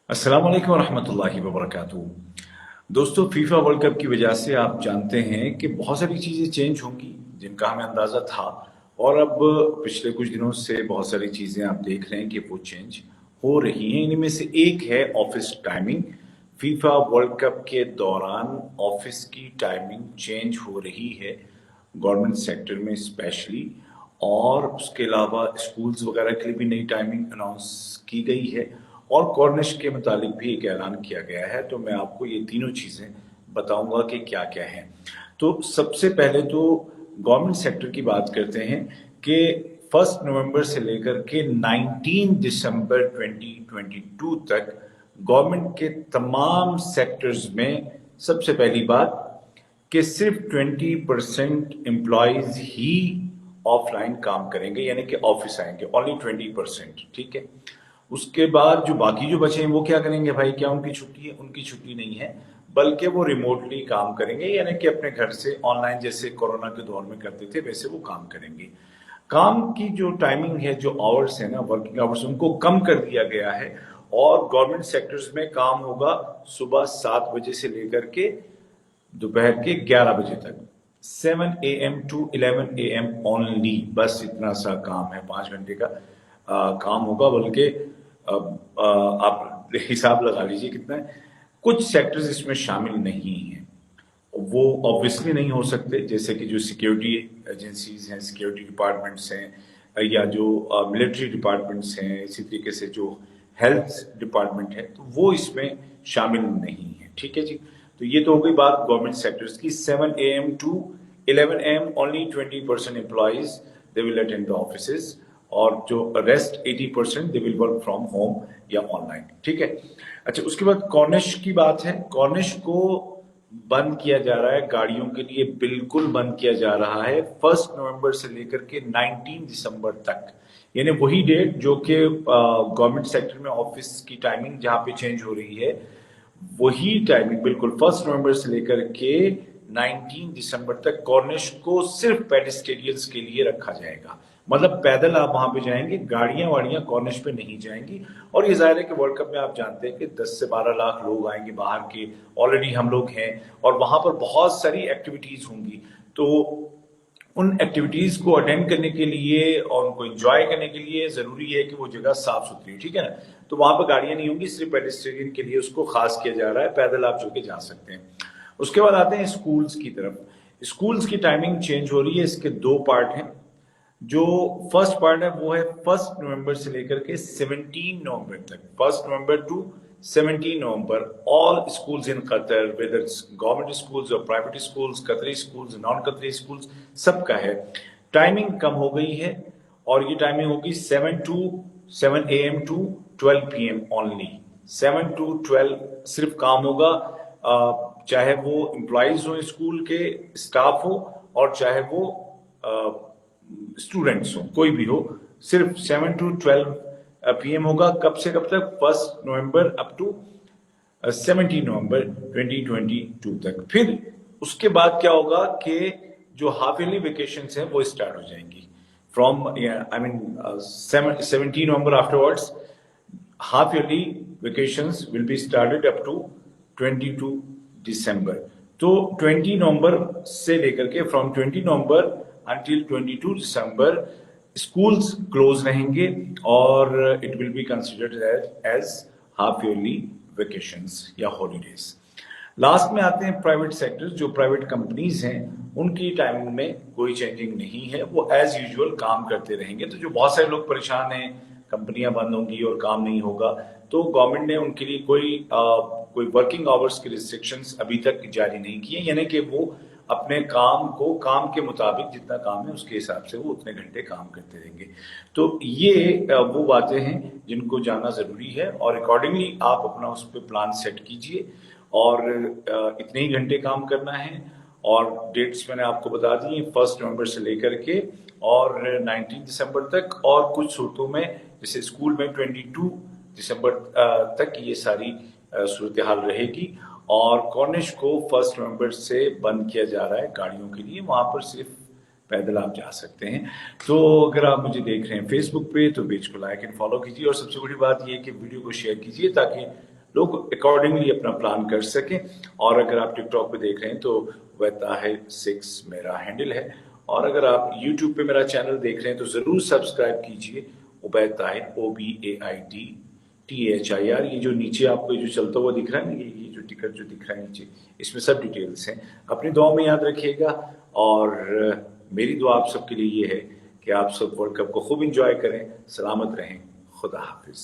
अस्सलाम वालेकुम रहमतुल्लाहि व बरकातुहू। दोस्तों, फीफा वर्ल्ड कप की वजह से आप जानते हैं कि बहुत सारी चीज़ें चेंज होंगी जिनका हमें अंदाज़ा था। और अब पिछले कुछ दिनों से बहुत सारी चीज़ें आप देख रहे हैं कि वो चेंज हो रही हैं। इनमें से एक है office timing. FIFA world cup के दौरान ऑफिस की टाइमिंग चेंज हो रही है, गवर्नमेंट सेक्टर में स्पेशली। और उसके अलावा स्कूल्स वगैरह के लिए भी नई टाइमिंग अनाउंस की गई है और कॉर्निश के मुतालिक भी एक ऐलान किया गया है। तो मैं आपको ये तीनों चीज़ें बताऊंगा कि क्या क्या है। तो सबसे पहले तो गवर्नमेंट सेक्टर की बात करते हैं कि 1 नवंबर से लेकर के 19 दिसंबर 2022 तक गवर्नमेंट के तमाम सेक्टर्स में सबसे पहली बात कि सिर्फ 20% एम्प्लॉयज ही ऑफलाइन काम करेंगे, यानी कि ऑफिस आएंगे, ओनली 20%। ठीक है। उसके बाद जो बाकी जो बचे हैं वो क्या करेंगे भाई? क्या उनकी छुट्टी है? उनकी छुट्टी नहीं है, बल्कि वो रिमोटली काम करेंगे, यानी कि अपने घर से ऑनलाइन, जैसे कोरोना के दौर में करते थे वैसे वो काम करेंगे। काम की जो टाइमिंग है, जो आवर्स है ना, वर्किंग आवर्स, उनको कम कर दिया गया है। और गवर्नमेंट सेक्टर्स में काम होगा सुबह 7 बजे से लेकर के दोपहर के 11 बजे तक, 7 AM to 11 AM ओनली। बस इतना सा काम है, 5 घंटे का काम होगा। बल्कि आप हिसाब लगा लीजिए कितना है। कुछ सेक्टर्स इसमें शामिल नहीं हैं, वो ऑब्वियसली नहीं हो सकते, जैसे कि जो सिक्योरिटी एजेंसीज हैं, सिक्योरिटी डिपार्टमेंट्स हैं, या जो मिलिट्री डिपार्टमेंट्स हैं, इसी तरीके से जो हेल्थ डिपार्टमेंट है, तो वो इसमें शामिल नहीं है। ठीक है जी। तो ये तो हो गई बात गवर्नमेंट सेक्टर्स की। 7 AM to 11 AM only 20% employees they will attend the offices, और जो rest 80% they will work from home या ऑनलाइन। ठीक है। अच्छा, उसके बाद कॉर्निश की बात है। कॉर्निश को बंद किया जा रहा है, गाड़ियों के लिए बिल्कुल बंद किया जा रहा है 1 नवंबर से लेकर के 19 दिसंबर तक। यानी वही डेट जो कि गवर्नमेंट सेक्टर में ऑफिस की टाइमिंग जहां पे चेंज हो रही है, वही टाइमिंग बिल्कुल 1 नवंबर से लेकर के 19 दिसंबर तक कॉर्निश को सिर्फ पेडेस्ट्रियंस के लिए रखा जाएगा। मतलब पैदल आप वहां पे जाएंगे, गाड़ियां वाड़ियां कॉर्निश पे नहीं जाएंगी। और ये जाहिर है कि वर्ल्ड कप में आप जानते हैं कि 10 से 12 लाख लोग आएंगे बाहर के, ऑलरेडी हम लोग हैं, और वहां पर बहुत सारी एक्टिविटीज होंगी। तो उन एक्टिविटीज को अटेंड करने के लिए और उनको एंजॉय करने के लिए जरूरी है कि वो जगह साफ सुथरी हो। ठीक है ना। तो वहां पर गाड़ियां नहीं होंगी, सिर्फ पेडेस्ट्रियन के लिए उसको खास किया जा रहा है, पैदल आप जो के जा सकते हैं। उसके बाद आते हैं स्कूल्स की तरफ। स्कूल्स की टाइमिंग चेंज हो रही है, इसके दो पार्ट हैं। जो फर्स्ट पार्ट है वो है 1 नवंबर से लेकर के 17 नवंबर तक। 1 November to 17 November all schools in Qatar, whether government schools और private schools, Qatari schools, non Qatari schools, सबका है। टाइमिंग कम हो गई है, और ये टाइमिंग होगी 7 AM to 12 PM only. 7 to 12 सिर्फ काम होगा, चाहे वो एम्प्लॉयज हो, स्कूल के स्टाफ हो, और चाहे वो स्टूडेंट्स हो, कोई भी हो। सिर्फ 7 to 12 PM होगा। कब से कब तक? 1 नवंबर अप टू 17 नवंबर 2022 तक। फिर उसके बाद क्या होगा कि जो हाफ ईयरली वेकेशन हैं वो स्टार्ट हो जाएंगी from, I mean 17 November afterwards half yearly vacations will be started up to 22 December. तो 20 नवंबर से लेकर के, from 20 November until 22 December schools close रहेंगे, और it will be considered as half yearly vacations या हॉलीडेज। लास्ट में आते हैं प्राइवेट सेक्टर। जो प्राइवेट कंपनीज हैं उनकी टाइमिंग में कोई चेंजिंग नहीं है, वो एज यूजुअल काम करते रहेंगे। तो जो बहुत सारे लोग परेशान हैं, कंपनियां बंद होंगी और काम नहीं होगा, तो गवर्नमेंट ने उनके लिए कोई वर्किंग आवर्स की रिस्ट्रिक्शंस अभी तक जारी नहीं की है, यानी कि वो अपने काम को काम के मुताबिक जितना काम है उसके हिसाब से वो उतने घंटे काम करते रहेंगे। तो ये वो बातें हैं जिनको जानना जरूरी है, और अकॉर्डिंगली आप अपना उस पर प्लान सेट कीजिए। और इतने ही घंटे काम करना है, और डेट्स मैंने आपको बता दी, 1 नवंबर से लेकर के और 19 दिसंबर तक। और कुछ सूरतों में, जैसे स्कूल में 22 दिसंबर तक ये सारी सूरत हाल रहेगी। और कॉर्निश को 1 नवंबर से बंद किया जा रहा है गाड़ियों के लिए, वहां पर सिर्फ पैदल आप जा सकते हैं। तो अगर आप मुझे देख रहे हैं फेसबुक पे, तो पेज को लाइक एंड फॉलो कीजिए, और सबसे बड़ी बात यह है कि वीडियो को शेयर कीजिए, ताकि लोग अकॉर्डिंगली अपना प्लान कर सकें। और अगर आप टिकटॉक पे देख रहे हैं तो Waitahid6 मेरा हैंडल है, और अगर आप यूट्यूब पे मेरा चैनल देख रहे हैं तो जरूर सब्सक्राइब कीजिए, उबैद ताहिर, OBAIDTHIR। ये जो नीचे आपको जो चलता हुआ दिख रहा है ना, ये जो टिकट जो दिख रहा है नीचे, इसमें सब डिटेल्स हैं। अपनी दुआ में याद रखिएगा, और मेरी दुआ आप सबके लिए ये है कि आप सब वर्ल्ड कप को खूब इंजॉय करें, सलामत रहें। खुदा हाफिज।